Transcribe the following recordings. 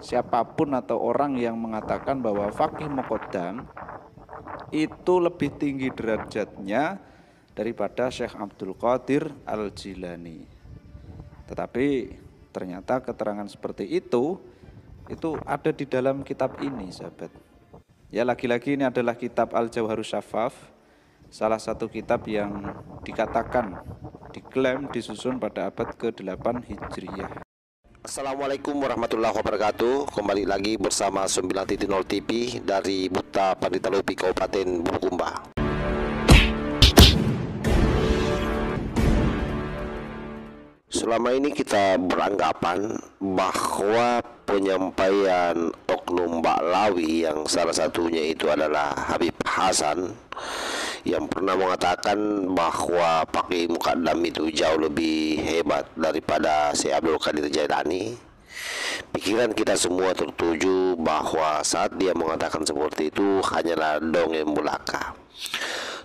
siapapun atau orang yang mengatakan bahwa faqih muqaddam itu lebih tinggi derajatnya daripada Syekh Abdul Qadir Al-Jilani. Tetapi ternyata keterangan seperti itu ada di dalam kitab ini, sahabat. Ya, lagi-lagi ini adalah kitab Al-Jawharus Syafaf, salah satu kitab yang dikatakan, diklaim disusun pada abad ke-8 Hijriyah. Assalamualaikum warahmatullahi wabarakatuh. Kembali lagi bersama 9.0 TV dari Buta Pandita Lopi Kabupaten Bulukumba. Selama ini kita beranggapan bahwa penyampaian oknum Ba'lawi yang salah satunya itu adalah Habib Hasan yang pernah mengatakan bahwa Faqih Muqaddam itu jauh lebih hebat daripada Syekh Abdul Qadir Jailani. Pikiran kita semua tertuju bahwa saat dia mengatakan seperti itu hanyalah dongeng belaka.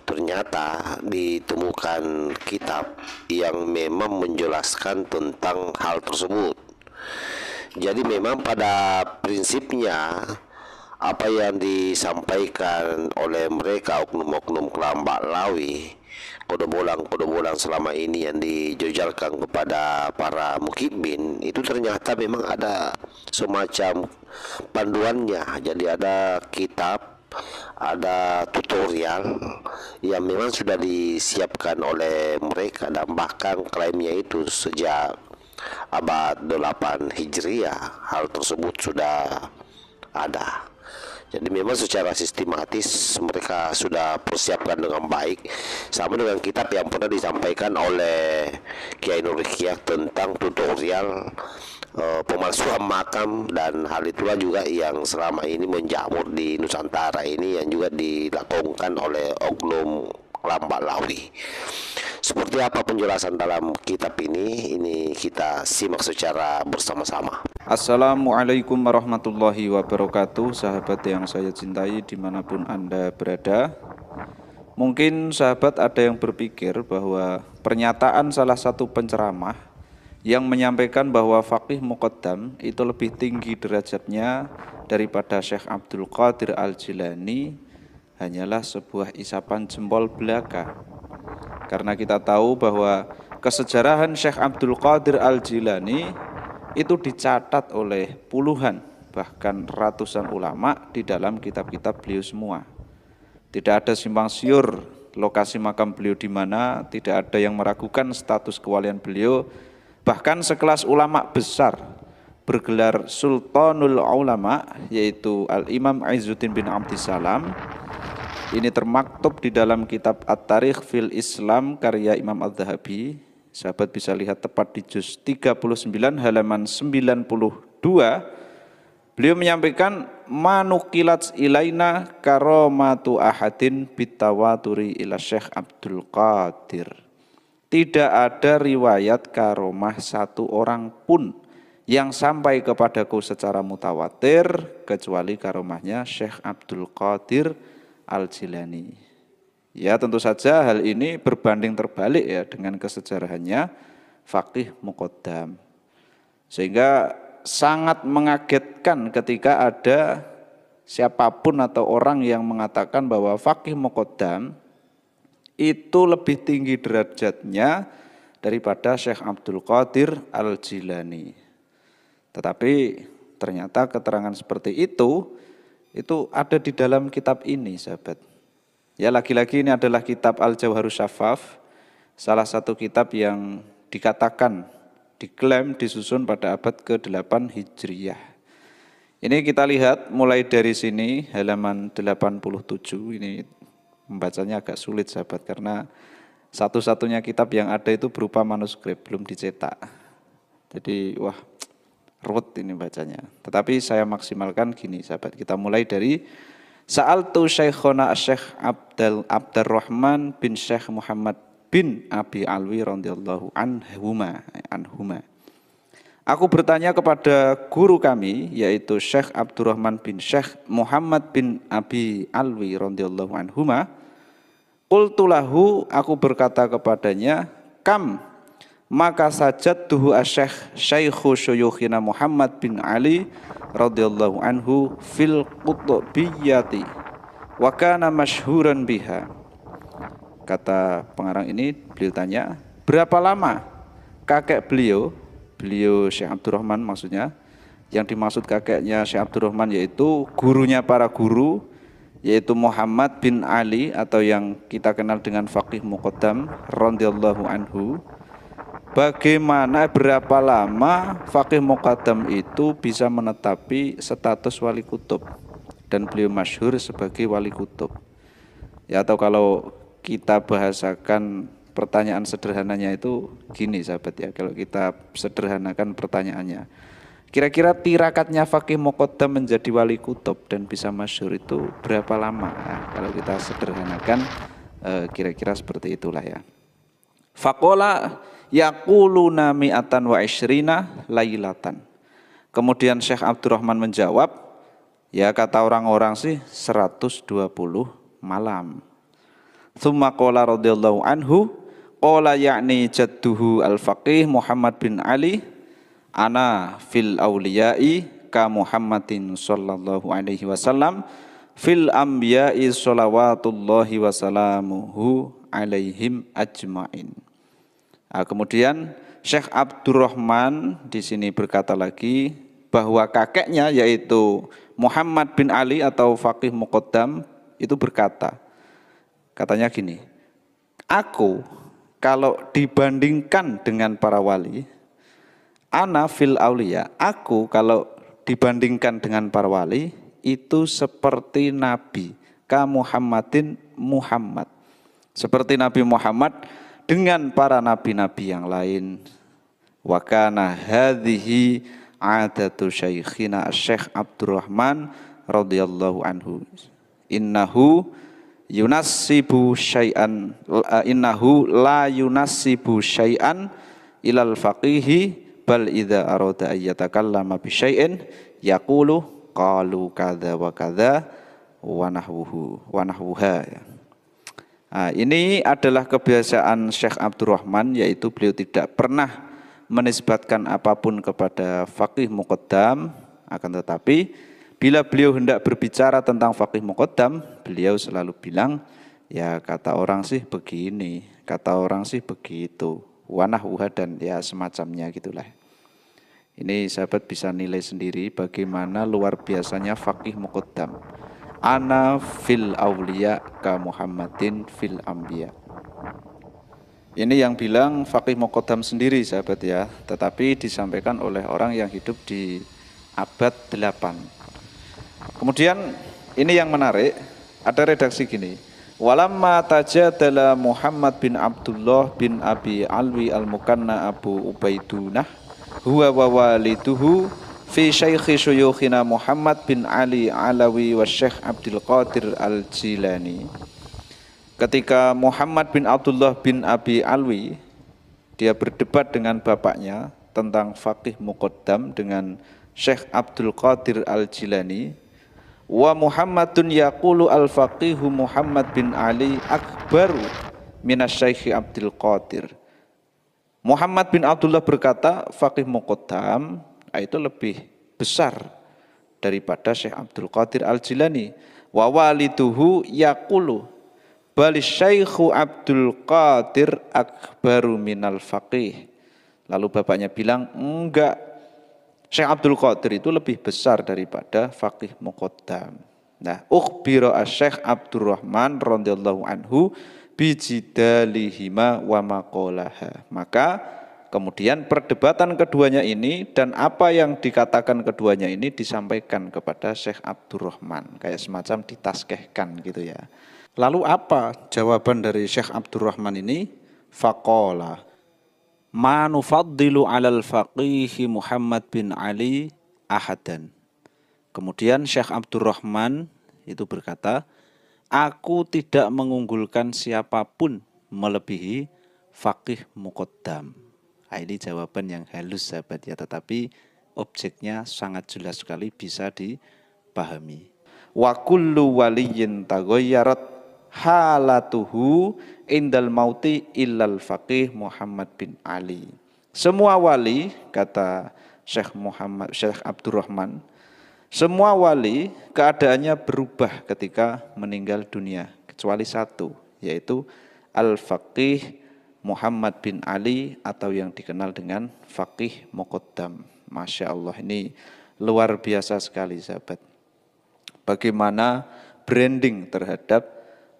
Ternyata ditemukan kitab yang memang menjelaskan tentang hal tersebut. Jadi memang pada prinsipnya apa yang disampaikan oleh mereka oknum-oknum kelam Ba'lawi, kode bolang selama ini yang dijejalkan kepada para mukibin, itu ternyata memang ada semacam panduannya. Jadi ada kitab, ada tutorial yang memang sudah disiapkan oleh mereka, dan bahkan klaimnya itu sejak abad 8 Hijriah hal tersebut sudah ada. Jadi memang secara sistematis mereka sudah persiapkan dengan baik, sama dengan kitab yang pernah disampaikan oleh Kiai Nur Hikayat tentang tutorial pemalsuan makam, dan hal itulah juga yang selama ini menjamur di Nusantara ini yang juga dilakukan oleh oknum kelam Ba'lawi. Seperti apa penjelasan dalam kitab ini kita simak secara bersama-sama. Assalamualaikum warahmatullahi wabarakatuh, sahabat yang saya cintai dimanapun Anda berada. Mungkin sahabat ada yang berpikir bahwa pernyataan salah satu penceramah yang menyampaikan bahwa faqih muqaddam itu lebih tinggi derajatnya daripada Syekh Abdul Qadir Al-Jilani hanyalah sebuah isapan jempol belaka. Karena kita tahu bahwa kesejarahan Syekh Abdul Qadir Al-Jilani itu dicatat oleh puluhan bahkan ratusan ulama di dalam kitab-kitab beliau semua. Tidak ada simpang siur lokasi makam beliau di mana, tidak ada yang meragukan status kewalian beliau. Bahkan sekelas ulama besar bergelar Sultanul Ulama, yaitu Al-Imam Izzuddin bin Abdissalam. Ini termaktub di dalam kitab At-Tarikh fil Islam karya Imam Adz-Dzahabi. Sahabat bisa lihat tepat di juz 39 halaman 92. Beliau menyampaikan manukilat ilaina karomatu ahadin bitawaturi ila Syekh Abdul Qadir. Tidak ada riwayat karomah satu orang pun yang sampai kepadaku secara mutawatir kecuali karomahnya Syekh Abdul Qadir Al-Jilani. Ya, tentu saja hal ini berbanding terbalik ya dengan kesejarahannya faqih muqaddam. Sehingga sangat mengagetkan ketika ada siapapun atau orang yang mengatakan bahwa faqih muqaddam itu lebih tinggi derajatnya daripada Syekh Abdul Qadir Al-Jilani. Tetapi ternyata keterangan seperti itu ada di dalam kitab ini, sahabat. Ya, lagi-lagi ini adalah kitab Al-Jawharus Syafaf, salah satu kitab yang dikatakan, diklaim disusun pada abad ke-8 Hijriyah. Ini kita lihat mulai dari sini halaman 87, ini membacanya agak sulit, sahabat, karena satu-satunya kitab yang ada itu berupa manuskrip, belum dicetak. Jadi ruwet ini bacanya. Tetapi saya maksimalkan gini, sahabat. Kita mulai dari Sa'altu Syekhona Syekh Abdurrahman bin Syekh Muhammad bin Abi Alwi radhiyallahu anhuma. Aku bertanya kepada guru kami yaitu Syekh Abdurrahman bin Syekh Muhammad bin Abi Alwi radhiyallahu anhuma. Qultu lahu, aku berkata kepadanya, kam maka sajadtuhu asy-syekh syaikhu syuyukhina Muhammad bin Ali radhiyallahu anhu fil qutbiyyati wa kana masyhuran biha. Kata pengarang ini, beliau tanya, berapa lama kakek beliau Syekh Abdurrahman maksudnya, yang dimaksud kakeknya Syekh Abdurrahman yaitu gurunya para guru, yaitu Muhammad bin Ali atau yang kita kenal dengan Faqih Muqaddam radhiyallahu anhu. Bagaimana berapa lama Faqih Muqaddam itu bisa menetapi status wali kutub dan beliau masyhur sebagai wali kutub. Ya, atau kalau kita bahasakan pertanyaan sederhananya itu gini sahabat ya, kalau kita sederhanakan pertanyaannya, kira-kira tirakatnya Faqih Muqaddam menjadi wali kutub dan bisa masyhur itu berapa lama? Nah, kalau kita sederhanakan kira-kira seperti itulah ya. Faqala yaquluna mi'atan wa isyrina lailatan. Kemudian Syekh Abdurrahman menjawab, ya kata orang-orang sih 120 malam. Tsumma qala radhiyallahu anhu, qala ya'ni jadduhu al-faqih Muhammad bin Ali, ana fil awliya'i ka Muhammadin sallallahu alaihi wasallam fil anbiya'i sholawatullahi wasalamuhu alaihim ajma'in. Nah, kemudian Syekh Abdurrahman di sini berkata lagi bahwa kakeknya yaitu Muhammad bin Ali atau Faqih Muqaddam itu berkata, katanya gini, aku kalau dibandingkan dengan para wali, ana fil auliya, aku kalau dibandingkan dengan para wali itu seperti Nabi ka Muhammadin Muhammad, seperti Nabi Muhammad dengan para nabi-nabi yang lain. Wa kana hadhihi adatu syaikhina Syekh Abdurrahman radhiyallahu anhu. Innahu yunassibu syai'an innahu la yunassibu syai'an ilal faqihi bal idza arada ay yatakallama bi syai'in yaqulu qalu kadza wa kadza wa nahwuha. Nah, ini adalah kebiasaan Syekh Abdurrahman, yaitu beliau tidak pernah menisbatkan apapun kepada Faqih Muqaddam, akan tetapi bila beliau hendak berbicara tentang Faqih Muqaddam, beliau selalu bilang, ya kata orang sih begini, kata orang sih begitu, wa nahwuha dan ya semacamnya gitulah. Ini sahabat bisa nilai sendiri bagaimana luar biasanya Faqih Muqaddam. Ana fil awliya ka Muhammadin fil anbiya. Ini yang bilang Faqih Muqaddam sendiri sahabat ya, tetapi disampaikan oleh orang yang hidup di abad 8. Kemudian ini yang menarik, ada redaksi gini. Walamma tajadala Muhammad bin Abdullah bin Abi Alwi al-Mukanna Abu Ubaidunah huwa wa waliduhu fi syaikhi syuyukhina Muhammad bin Ali Alawi wa Syekh Abdul Qadir Al-Jilani. Ketika Muhammad bin Abdullah bin Abi Alwi, dia berdebat dengan bapaknya tentang Faqih Muqaddam dengan Syekh Abdul Qadir Al-Jilani. Wa Muhammadun yaqulu al-faqihu Muhammad bin Ali akbaru minas Syekh Abdul Qadir. Muhammad bin Abdullah berkata, Faqih Muqaddam itu lebih besar daripada Syekh Abdul Qadir Al-Jilani. Wa waliduhu yaqulu bali Syekhu Abdul Qadir akbaru minal faqih. Lalu bapaknya bilang, enggak, Syekh Abdul Qadir itu lebih besar daripada Faqih Muqaddam. Nah, ukhbira Syekh Abdurrahman radhiyallahu anhu bijidalihima wa maqalaha. Maka kemudian perdebatan keduanya ini dan apa yang dikatakan keduanya ini disampaikan kepada Syekh Abdurrahman, kayak semacam ditaskehkan gitu ya. Lalu apa jawaban dari Syekh Abdurrahman ini? Faqala ma nufaddilu 'alal faqih Muhammad bin Ali ahadan. Kemudian Syekh Abdurrahman itu berkata, aku tidak mengunggulkan siapapun melebihi Faqih Muqaddam. Nah, ini jawaban yang halus sahabat ya, tetapi objeknya sangat jelas sekali bisa dipahami. Wa kullu waliyyin taghayyarat halatuhu indal mauti illal faqih Muhammad bin Ali. Semua wali, kata Syekh Abdurrahman, semua wali keadaannya berubah ketika meninggal dunia kecuali satu, yaitu al-faqih Muhammad bin Ali atau yang dikenal dengan faqih muqaddam. Masya Allah, ini luar biasa sekali sahabat. Bagaimana branding terhadap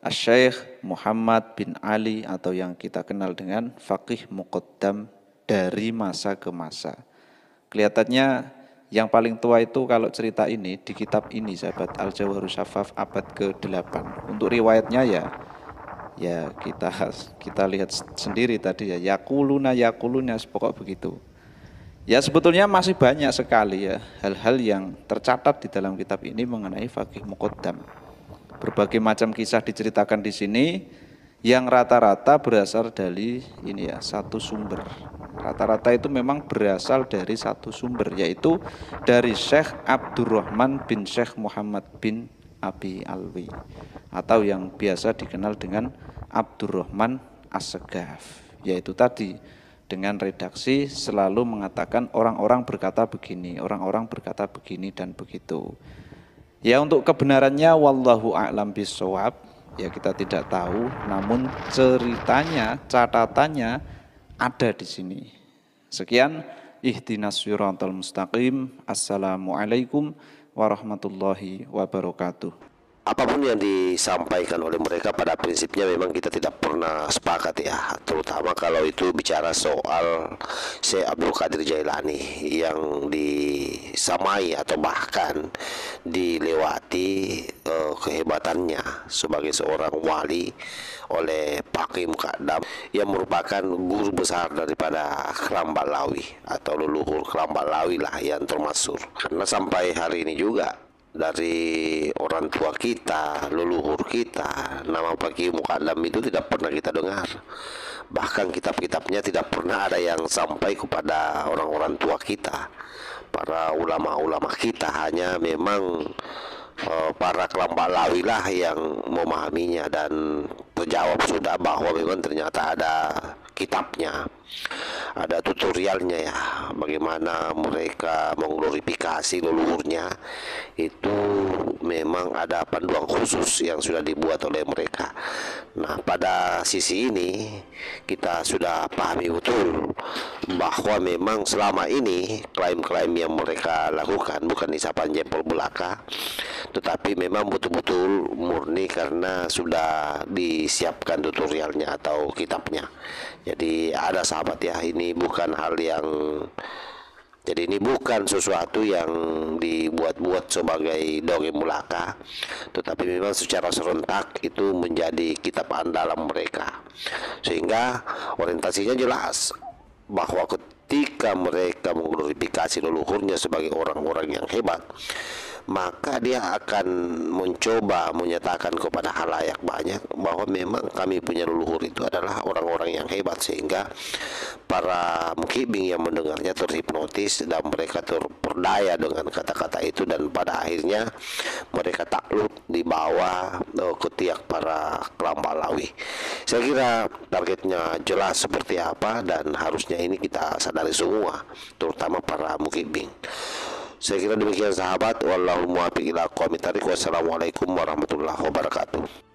Syekh Muhammad bin Ali atau yang kita kenal dengan faqih muqaddam dari masa ke masa. Kelihatannya yang paling tua itu kalau cerita ini di kitab ini sahabat, Al-Jawharus Syafaf abad ke-8. Untuk riwayatnya ya kita lihat sendiri tadi ya, yakuluna pokok begitu. Ya sebetulnya masih banyak sekali ya hal-hal yang tercatat di dalam kitab ini mengenai faqih muqaddam. Berbagai macam kisah diceritakan di sini yang rata-rata berasal dari ini ya, satu sumber. Rata-rata itu memang berasal dari satu sumber, yaitu dari Syekh Abdurrahman bin Syekh Muhammad bin Abi Alwi atau yang biasa dikenal dengan Abdurrahman As-Segaf, yaitu tadi dengan redaksi selalu mengatakan orang-orang berkata begini, orang-orang berkata begini dan begitu. Ya untuk kebenarannya wallahu a'lam bishawab, ya kita tidak tahu, namun ceritanya, catatannya ada di sini. Sekian, ihdinas siratal mustaqim. Assalamualaikum warahmatullahi wabarakatuh. Apapun yang disampaikan oleh mereka pada prinsipnya memang kita tidak pernah sepakat ya, terutama kalau itu bicara soal Syekh Abdul Qadir Jailani yang disamai atau bahkan dilewati kehebatannya sebagai seorang wali oleh Faqih Muqaddam yang merupakan guru besar daripada Keram Ba'lawi atau leluhur Keram Ba'lawi lah yang termasyhur. Karena sampai hari ini juga dari orang tua kita, leluhur kita, nama Faqih Muqaddam itu tidak pernah kita dengar. Bahkan kitab-kitabnya tidak pernah ada yang sampai kepada orang-orang tua kita, para ulama-ulama kita. Hanya memang para Keram Ba'lawi lah yang memahaminya dan terjawab sudah bahwa memang ternyata ada kitabnya, ada tutorialnya ya, bagaimana mereka mengglorifikasi leluhurnya. Itu memang ada panduan khusus yang sudah dibuat oleh mereka. Nah pada sisi ini kita sudah pahami betul bahwa memang selama ini klaim-klaim yang mereka lakukan bukan isapan jempol belaka, tetapi memang betul-betul murni karena sudah disiapkan tutorialnya atau kitabnya. Jadi ada sahabat ya, ini bukan hal yang, jadi ini bukan sesuatu yang dibuat-buat sebagai dongeng belaka, tetapi memang secara serentak itu menjadi kitab andalan mereka. Sehingga orientasinya jelas bahwa ketika mereka mengglorifikasi leluhurnya sebagai orang-orang yang hebat, maka dia akan mencoba menyatakan kepada halayak banyak bahwa memang kami punya leluhur itu adalah orang-orang yang hebat, sehingga para mukibing yang mendengarnya terhipnotis dan mereka terperdaya dengan kata-kata itu, dan pada akhirnya mereka takluk di bawah ketiak para Keram Ba'lawi. Saya kira targetnya jelas seperti apa, dan harusnya ini kita sadari semua, terutama para mukibing. Saya kira demikian sahabat. Wallahu muwaffiq ila aqwamit thariq. Wassalamualaikum warahmatullahi wabarakatuh.